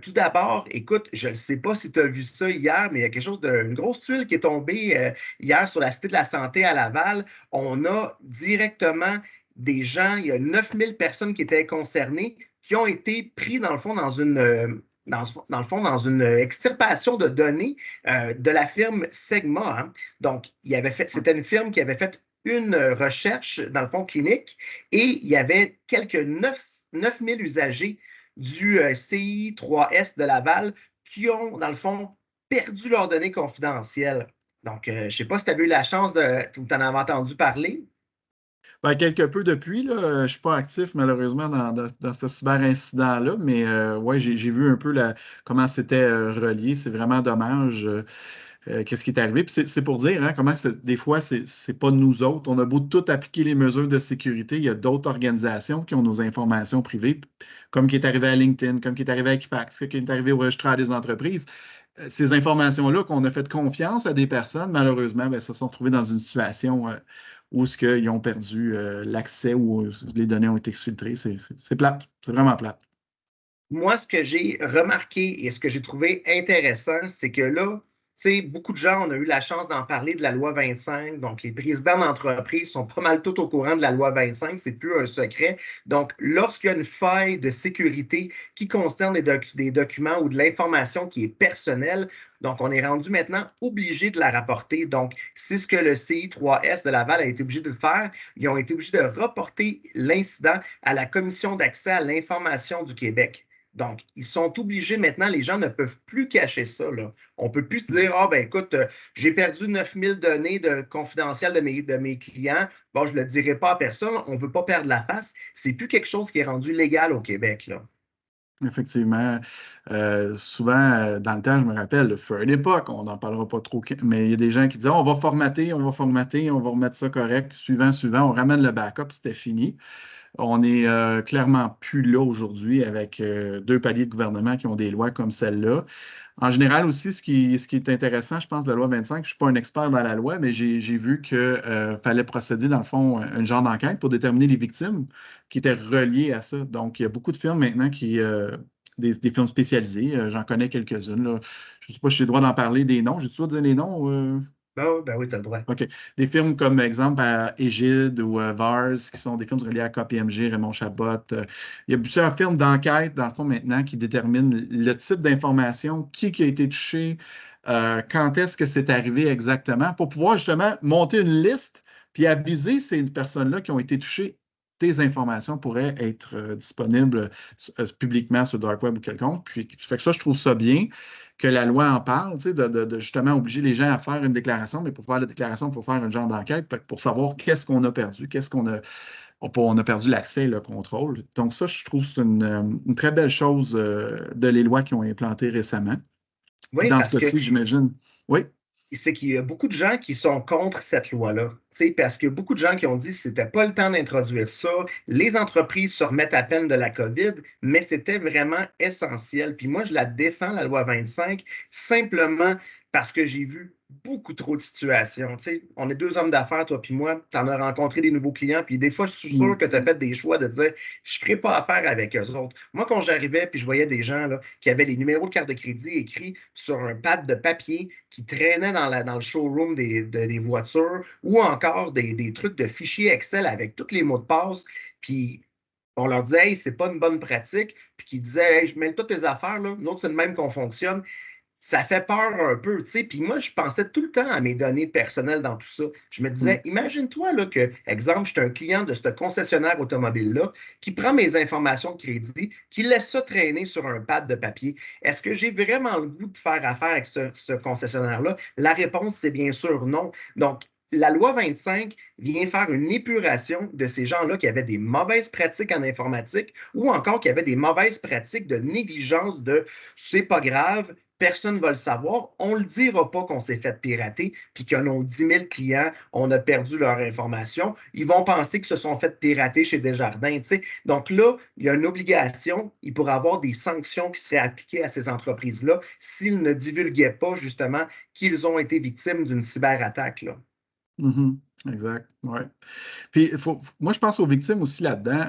Tout d'abord, écoute, je ne sais pas si tu as vu ça hier, mais il y a une grosse tuile qui est tombée hier sur la Cité de la Santé à Laval. On a directement des gens, il y a 9000 personnes qui étaient concernées, qui ont été pris dans le fond dans le fond, dans une extirpation de données de la firme Segma, hein. Donc, c'était une firme qui avait fait une recherche, dans le fond, clinique, et il y avait quelques 9000 usagers du CI3S de Laval qui ont, dans le fond, perdu leurs données confidentielles. Donc, je ne sais pas si tu as eu la chance ou tu en avais entendu parler. Ben, quelque peu depuis, là, je ne suis pas actif malheureusement dans ce cyber-incident-là, mais ouais, j'ai vu un peu comment c'était relié. C'est vraiment dommage. Qu'est-ce qui est arrivé. Puis c'est pour dire hein, comment des fois, c'est pas nous autres. On a beau tout appliquer les mesures de sécurité, il y a d'autres organisations qui ont nos informations privées, comme qui est arrivé à LinkedIn, comme qui est arrivé à Equifax, qui est arrivé au registraire des entreprises. Ces informations-là qu'on a fait confiance à des personnes, malheureusement, ben, se sont retrouvées dans une situation où ils ont perdu l'accès ou les données ont été exfiltrées. C'est plate. C'est vraiment plate. Moi, ce que j'ai remarqué et ce que j'ai trouvé intéressant, c'est que là, tu sais, beaucoup de gens, on a eu la chance d'en parler de la loi 25. Donc, les présidents d'entreprise sont pas mal tout au courant de la loi 25. C'est plus un secret. Donc, lorsqu'il y a une faille de sécurité qui concerne des documents ou de l'information qui est personnelle, donc, on est rendu maintenant obligé de la rapporter. Donc, c'est ce que le CI3S de Laval a été obligé de faire. Ils ont été obligés de reporter l'incident à la Commission d'accès à l'information du Québec. Donc, ils sont obligés maintenant, les gens ne peuvent plus cacher ça, là. On ne peut plus dire, ah, ben écoute, j'ai perdu 9000 données confidentielles de mes clients. Bon, je ne le dirai pas à personne. On ne veut pas perdre la face. C'est plus quelque chose qui est rendu légal au Québec, là. Effectivement. Souvent, dans le temps, je me rappelle, il fut une époque, on n'en parlera pas trop, mais il y a des gens qui disaient on va formater, on va formater, on va remettre ça correct, suivant, on ramène le backup, c'était fini. On n'est clairement plus là aujourd'hui avec deux paliers de gouvernement qui ont des lois comme celle-là. En général aussi, ce qui est intéressant, je pense, de la loi 25, je ne suis pas un expert dans la loi, mais j'ai vu qu'il fallait procéder, dans le fond, à un genre d'enquête pour déterminer les victimes qui étaient reliées à ça. Donc, il y a beaucoup de firmes maintenant des firmes spécialisées, j'en connais quelques-unes, là. Je ne sais pas si j'ai le droit d'en parler des noms. J'ai-tu le droit de donner les noms? Ben oui, tu as le droit. OK. Des firmes comme, exemple, à Égide ou VARS, qui sont des firmes reliées à KPMG, Raymond Chabot. Il y a plusieurs firmes d'enquête, dans le fond, maintenant, qui déterminent le type d'information, qui a été touché, quand est-ce que c'est arrivé exactement, pour pouvoir justement monter une liste puis aviser ces personnes-là qui ont été touchées. Tes informations pourraient être disponibles publiquement sur le Dark Web ou quelconque. Puis, fait que ça, je trouve ça bien que la loi en parle, tu sais, de justement obliger les gens à faire une déclaration, mais pour faire la déclaration, il faut faire un genre d'enquête pour savoir qu'est-ce qu'on a perdu, on a perdu l'accès et le contrôle. Donc ça, je trouve que c'est une très belle chose de les lois qui ont implanté récemment. Puis Oui, dans ce parce que cas-ci, j'imagine, oui. c'est qu'il y a beaucoup de gens qui sont contre cette loi-là. Tu sais, parce qu'il y a beaucoup de gens qui ont dit que ce n'était pas le temps d'introduire ça. Les entreprises se remettent à peine de la COVID, mais c'était vraiment essentiel. Puis moi, je la défends, la loi 25, simplement parce que j'ai vu beaucoup trop de situations. Tu sais, on est deux hommes d'affaires, toi puis moi. Tu en as rencontré des nouveaux clients, puis des fois, je suis sûr Mm. que tu as fait des choix de dire, je ne ferai pas affaire avec eux autres. Moi, quand j'arrivais, puis je voyais des gens là, qui avaient les numéros de carte de crédit écrits sur un pad de papier qui traînaient dans le showroom des voitures ou encore des trucs de fichiers Excel avec tous les mots de passe. Puis on leur disait, hey, c'est pas une bonne pratique. Puis qui disaient, hey, je mêle toutes tes affaires, là. Nous autres, c'est le même qu'on fonctionne. Ça fait peur un peu, tu sais. Puis moi, je pensais tout le temps à mes données personnelles dans tout ça. Je me Mm. disais, imagine-toi là, que, exemple, je suis un client de ce concessionnaire automobile-là qui prend mes informations de crédit, qui laisse ça traîner sur un pad de papier. Est-ce que j'ai vraiment le goût de faire affaire avec ce concessionnaire-là? La réponse, c'est bien sûr non. Donc, la loi 25 vient faire une épuration de ces gens-là qui avaient des mauvaises pratiques en informatique ou encore qui avaient des mauvaises pratiques de négligence de c'est pas grave, personne ne va le savoir. On ne le dira pas qu'on s'est fait pirater puis qu'on a 10 000 clients, on a perdu leur information. Ils vont penser qu'ils se sont fait pirater chez Desjardins. Tu sais. Donc là, il y a une obligation. Il pourrait y avoir des sanctions qui seraient appliquées à ces entreprises-là s'ils ne divulguaient pas justement qu'ils ont été victimes d'une cyberattaque, là. Mhm. Exact, ouais. Puis, moi, je pense aux victimes aussi là-dedans.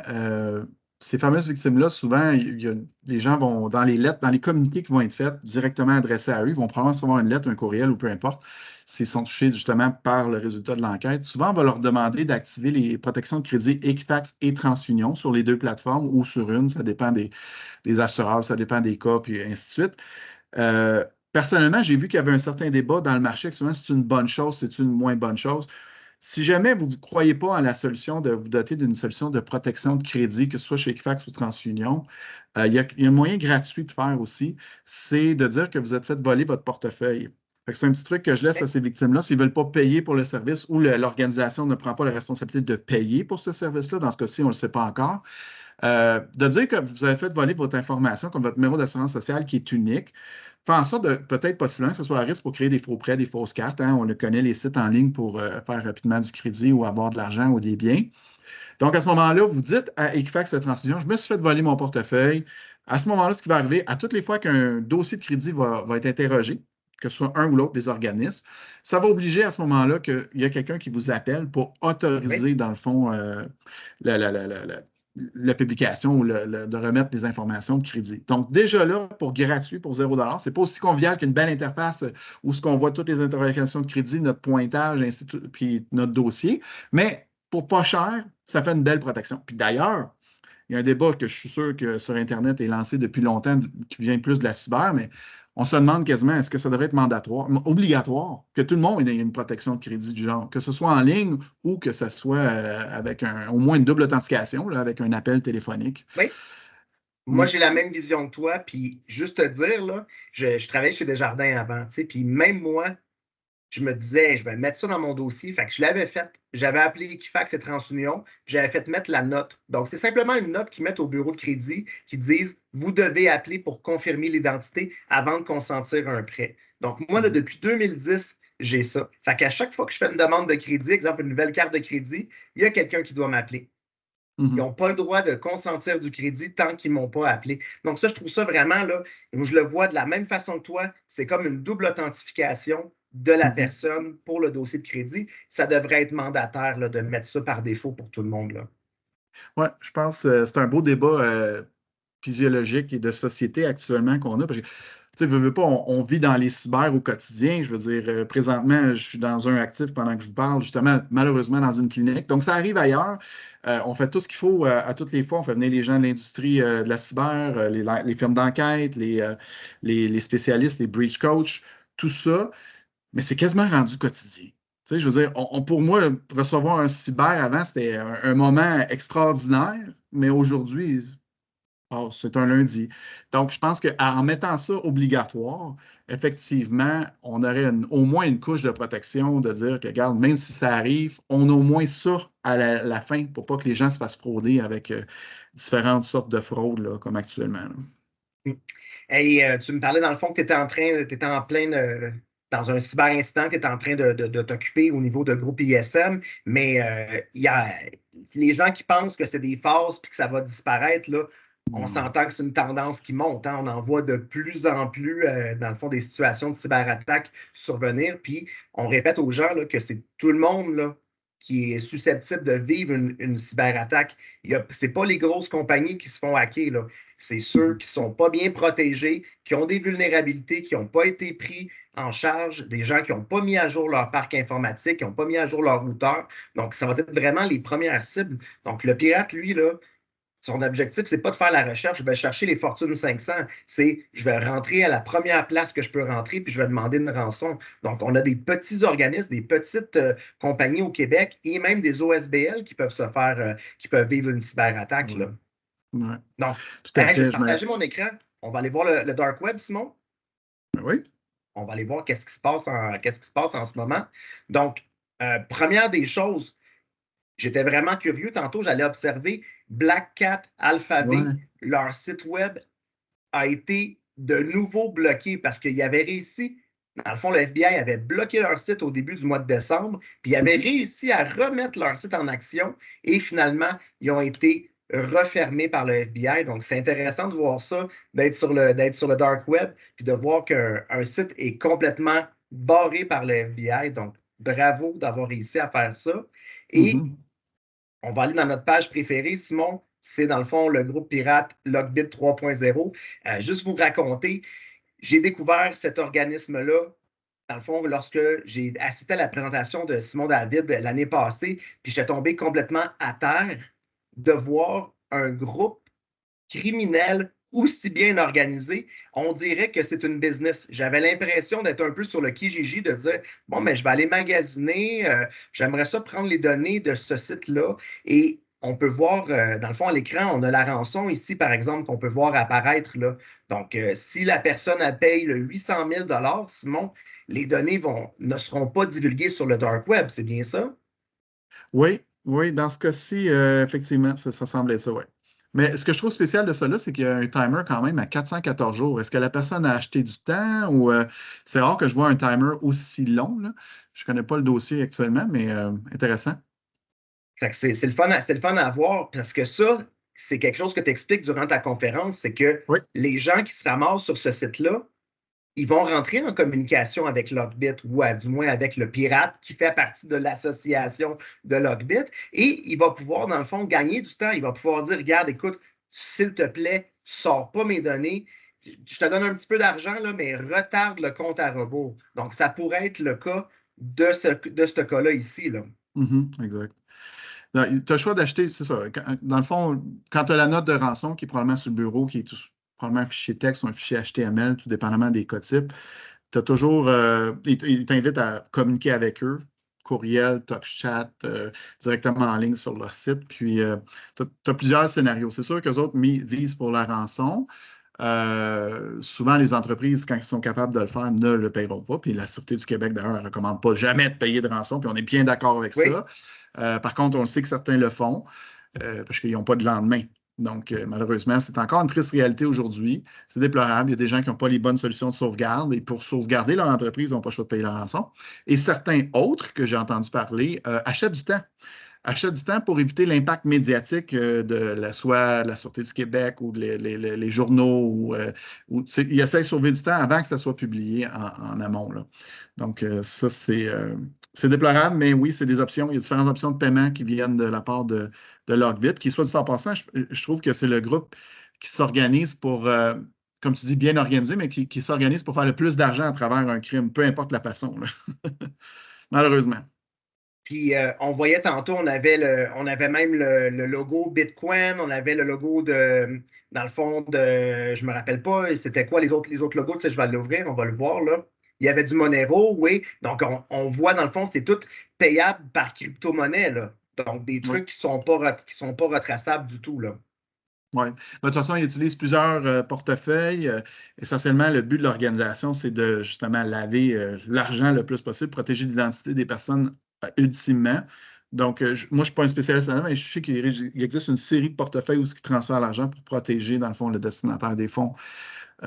ces fameuses victimes-là, souvent, les gens vont, dans les lettres, dans les communiqués qui vont être faits directement adressés à eux, ils vont probablement recevoir une lettre, un courriel ou peu importe, s'ils sont touchés justement par le résultat de l'enquête. Souvent, on va leur demander d'activer les protections de crédit Equifax et TransUnion sur les deux plateformes ou sur une, ça dépend des assureurs, ça dépend des cas, puis ainsi de suite. Personnellement, j'ai vu qu'il y avait un certain débat dans le marché, actuellement, c'est une bonne chose, c'est une moins bonne chose. Si jamais vous ne croyez pas à la solution de vous doter d'une solution de protection de crédit, que ce soit chez Equifax ou TransUnion, il y a un moyen gratuit de faire aussi, c'est de dire que vous êtes fait voler votre portefeuille. C'est un petit truc que je laisse à ces victimes-là. S'ils ne veulent pas payer pour le service ou l'organisation ne prend pas la responsabilité de payer pour ce service-là, dans ce cas-ci, on ne le sait pas encore, de dire que vous avez fait voler votre information, comme votre numéro d'assurance sociale qui est unique, faire en sorte de peut-être possiblement que ce soit à risque pour créer des faux prêts, des fausses cartes. Hein. On le connaît, les sites en ligne pour faire rapidement du crédit ou avoir de l'argent ou des biens. Donc, à ce moment-là, vous dites à Equifax de Transition, je me suis fait voler mon portefeuille. À ce moment-là, ce qui va arriver, à toutes les fois qu'un dossier de crédit va être interrogé, que ce soit un ou l'autre des organismes, ça va obliger à ce moment-là qu'il y a quelqu'un qui vous appelle pour Oui. autoriser, dans le fond, la publication ou de remettre les informations de crédit. Donc, déjà là, pour gratuit, pour 0 $, c'est pas aussi convivial qu'une belle interface où ce qu'on voit toutes les interrogations de crédit, notre pointage, ainsi puis notre dossier. Mais pour pas cher, ça fait une belle protection. Puis d'ailleurs, il y a un débat que je suis sûr que sur Internet est lancé depuis longtemps, qui vient plus de la cyber, mais on se demande quasiment est-ce que ça devrait être mandatoire, obligatoire, que tout le monde ait une protection de crédit du genre, que ce soit en ligne ou que ce soit avec au moins une double authentification, là, avec un appel téléphonique. Oui. Moi, Hmm. j'ai la même vision que toi. Puis, juste te dire, là, je travaillais chez Desjardins avant, tu sais, puis même moi, je me disais, je vais mettre ça dans mon dossier. Fait que je l'avais fait. J'avais appelé Equifax et TransUnion, puis j'avais fait mettre la note. Donc, c'est simplement une note qu'ils mettent au bureau de crédit qui disent vous devez appeler pour confirmer l'identité avant de consentir un prêt. Donc, moi, là, Mhm. depuis 2010, j'ai ça. Fait qu'à chaque fois que je fais une demande de crédit, exemple une nouvelle carte de crédit, il y a quelqu'un qui doit m'appeler. Ils Mhm. n'ont pas le droit de consentir du crédit tant qu'ils ne m'ont pas appelé. Donc, ça, je trouve ça vraiment, là, je le vois de la même façon que toi, c'est comme une double authentification de la Mhm. personne pour le dossier de crédit. Ça devrait être mandataire là, de mettre ça par défaut pour tout le monde. Là. Ouais, je pense que c'est un beau débat physiologique et de société actuellement qu'on a. Parce que, tu sais, veux pas, on vit dans les cyber au quotidien. Je veux dire, présentement, je suis dans un actif pendant que je vous parle, justement, malheureusement, dans une clinique. Donc, ça arrive ailleurs. On fait tout ce qu'il faut à toutes les fois. On fait venir les gens de l'industrie de la cyber, les firmes d'enquête, les spécialistes, les breach coach, tout ça. Mais c'est quasiment rendu quotidien. Tu sais, je veux dire, pour moi, recevoir un cyber avant, c'était un moment extraordinaire, mais aujourd'hui, oh, c'est un lundi. Donc, je pense qu'en mettant ça obligatoire, effectivement, on aurait au moins une couche de protection de dire que, regarde, même si ça arrive, on a au moins ça à la fin pour pas que les gens se fassent frauder avec différentes sortes de fraudes, là, comme actuellement. Là. Et tu me parlais dans le fond que tu étais tu étais en plein dans un cyber-incident, tu étais en train de t'occuper au niveau de groupe ISM, mais il y a les gens qui pensent que c'est des phases et que ça va disparaître, là, on Non. s'entend que c'est une tendance qui monte. Hein. On en voit de plus en plus, dans le fond, des situations de cyberattaque survenir. Puis on répète aux gens là, que c'est tout le monde là, qui est susceptible de vivre une cyberattaque. Ce n'est pas les grosses compagnies qui se font hacker. Là. C'est ceux qui ne sont pas bien protégés, qui ont des vulnérabilités, qui n'ont pas été pris en charge, des gens qui n'ont pas mis à jour leur parc informatique, qui n'ont pas mis à jour leur routeur. Donc, ça va être vraiment les premières cibles. Donc, le pirate, lui, là, son objectif, c'est pas de faire la recherche, je vais chercher les fortunes 500. C'est je vais rentrer à la première place que je peux rentrer, puis je vais demander une rançon. Donc, on a des petits organismes, des petites compagnies au Québec et même des OSBL qui peuvent se faire, qui peuvent vivre une cyberattaque. Ouais. Là. Ouais. Donc, Tout à je vais fait. te partager mon écran. On va aller voir le Dark Web, Simon. Oui. On va aller voir qu'est-ce qui se passe en ce moment. Donc, première des choses, j'étais vraiment curieux. Tantôt, j'allais observer Black Cat Alphabet. Ouais. Leur site web a été de nouveau bloqué parce qu'ils avaient réussi. Dans le fond, le FBI avait bloqué leur site au début du mois de décembre, puis ils avaient Mhm. réussi à remettre leur site en action et finalement, ils ont été refermés par le FBI. Donc, c'est intéressant de voir ça, d'être sur le dark web, puis de voir qu'un site est complètement barré par le FBI. Donc, bravo d'avoir réussi à faire ça. Et Mhm. on va aller dans notre page préférée, Simon. c'est dans le fond le groupe pirate Lockbit 3.0. Juste vous raconter, j'ai découvert cet organisme-là, dans le fond, lorsque j'ai assisté à la présentation de Simon David l'année passée, puis j'étais tombé complètement à terre de voir un groupe criminel aussi bien organisé. On dirait que c'est une business. J'avais l'impression d'être un peu sur le Kijiji, de dire, bon, mais je vais aller magasiner, j'aimerais ça prendre les données de ce site-là. Et on peut voir, dans le fond, à l'écran, on a la rançon ici, par exemple, qu'on peut voir apparaître là. Donc, si la personne elle paye le 800 000 Simon, les données ne seront pas divulguées sur le dark web, c'est bien ça? Oui, oui, dans ce cas-ci, effectivement, ça semble être ça, oui. Mais ce que je trouve spécial de ça, c'est qu'il y a un timer quand même à 414 jours. Est-ce que la personne a acheté du temps ou c'est rare que je vois un timer aussi long, là. Je ne connais pas le dossier actuellement, mais intéressant. C'est le fun à voir parce que ça, c'est quelque chose que tu expliques durant ta conférence, c'est que Oui, les gens qui se ramassent sur ce site-là, ils vont rentrer en communication avec Lockbit ou du moins avec le pirate qui fait partie de l'association de Lockbit et il va pouvoir, dans le fond, gagner du temps. Il va pouvoir dire, regarde, écoute, s'il te plaît, sors pas mes données. Je te donne un petit peu d'argent, là, mais retarde le compte à rebours. Donc, ça pourrait être le cas de ce cas-là ici. Là. exact. Tu as le choix d'acheter, c'est ça. Dans le fond, quand tu as la note de rançon qui est probablement sur le bureau, qui est probablement un fichier texte ou un fichier HTML, tout dépendamment des cotypes, tu as toujours, ils t'invitent à communiquer avec eux, courriel, TalkChat, directement en ligne sur leur site. Puis, tu as plusieurs scénarios. C'est sûr qu'eux autres visent pour la rançon. Souvent, les entreprises, quand ils sont capables de le faire, ne le paieront pas. Puis la Sûreté du Québec, d'ailleurs, ne recommande pas jamais de payer de rançon. Puis on est bien d'accord avec Oui, ça. Par contre, on sait que certains le font parce qu'ils n'ont pas de lendemain. Donc, malheureusement, c'est encore une triste réalité aujourd'hui. C'est déplorable. Il y a des gens qui n'ont pas les bonnes solutions de sauvegarde et pour sauvegarder leur entreprise, ils n'ont pas le choix de payer la rançon. Et certains autres que j'ai entendu parler achètent du temps. Achètent du temps pour éviter l'impact médiatique soit la Sûreté du Québec ou les journaux. Ils essaient de sauver du temps avant que ça soit publié en amont. Là. Donc, ça, c'est déplorable, mais oui, c'est des options. Il y a différentes options de paiement qui viennent de la part de Lockbit, qui, soit dit en passant, je trouve que c'est le groupe qui s'organise pour, comme tu dis, bien organisé, mais qui s'organise pour faire le plus d'argent à travers un crime, peu importe la façon. Malheureusement. puis on voyait tantôt, on avait même le logo Bitcoin, on avait le logo dans le fond, je me rappelle pas, c'était quoi les autres logos, tu sais, je vais l'ouvrir, on va le voir là. Il y avait du Monero, oui. Donc, on voit dans le fond, c'est tout payable par crypto-monnaie, là. Donc, des Oui. trucs qui sont pas retraçables du tout, là. Oui. De toute façon, ils utilisent plusieurs portefeuilles. Essentiellement, le but de l'organisation, c'est de justement laver l'argent le plus possible, protéger l'identité des personnes ultimement. Donc, moi, je ne suis pas un spécialiste là-dedans, mais je sais qu'il existe une série de portefeuilles où ils transfèrent l'argent pour protéger, dans le fond, le destinataire des fonds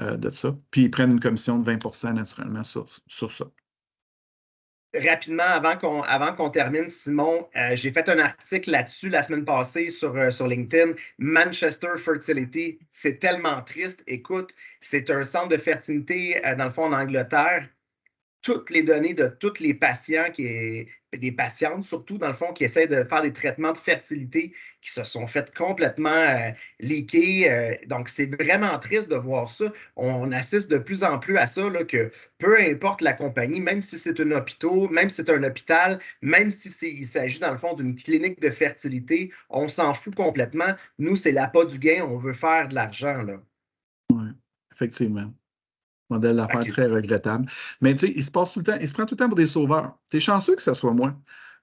de ça. Puis, ils prennent une commission de 20 naturellement sur ça. Rapidement, avant qu'on termine, Simon, j'ai fait un article là-dessus la semaine passée sur LinkedIn. Manchester Fertility, c'est tellement triste. Écoute, c'est un centre de fertilité, dans le fond, en Angleterre. Toutes les données de tous les patients, des patientes surtout, dans le fond, qui essaient de faire des traitements de fertilité qui se sont fait complètement leaker. Donc, c'est vraiment triste de voir ça. On assiste de plus en plus à ça, là, que peu importe la compagnie, même si c'est un hôpital, même si c'est un hôpital, même si il s'agit, dans le fond, d'une clinique de fertilité, on s'en fout complètement. Nous, c'est l'appât du gain, on veut faire de l'argent, là. Oui, effectivement. Modèle d'affaires OK. très regrettable. Mais tu sais, il se passe tout le temps, il se prend tout le temps pour des sauveurs. Tu es chanceux que ce soit moi.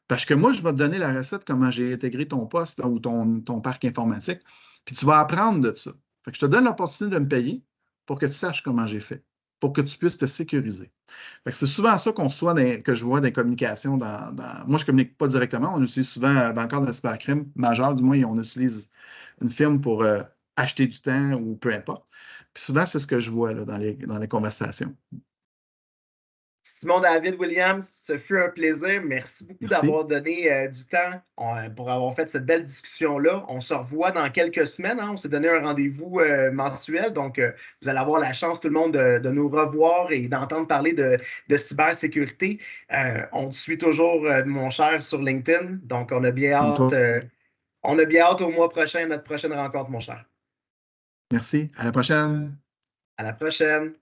Parce que moi, je vais te donner la recette, comment j'ai intégré ton poste ou ton parc informatique. Puis tu vas apprendre de ça. Fait que je te donne l'opportunité de me payer pour que tu saches comment j'ai fait, pour que tu puisses te sécuriser. Fait que c'est souvent ça que je vois dans les communications. Moi, je ne communique pas directement. On utilise souvent, dans le cadre d'un cybercrime majeur, du moins, on utilise une firme pour acheter du temps ou peu importe. Puis souvent, c'est ce que je vois là, dans les conversations. Simon David Williams, ce fut un plaisir. Merci beaucoup Merci. d'avoir donné du temps pour avoir fait cette belle discussion-là. On se revoit dans quelques semaines, hein. On s'est donné un rendez-vous mensuel. Donc, vous allez avoir la chance, tout le monde, de nous revoir et d'entendre parler de cybersécurité. On te suit toujours, mon cher, sur LinkedIn. Donc, on a bien Comme hâte. toi. On a bien hâte au mois prochain, notre prochaine rencontre, mon cher. Merci. À la prochaine. À la prochaine.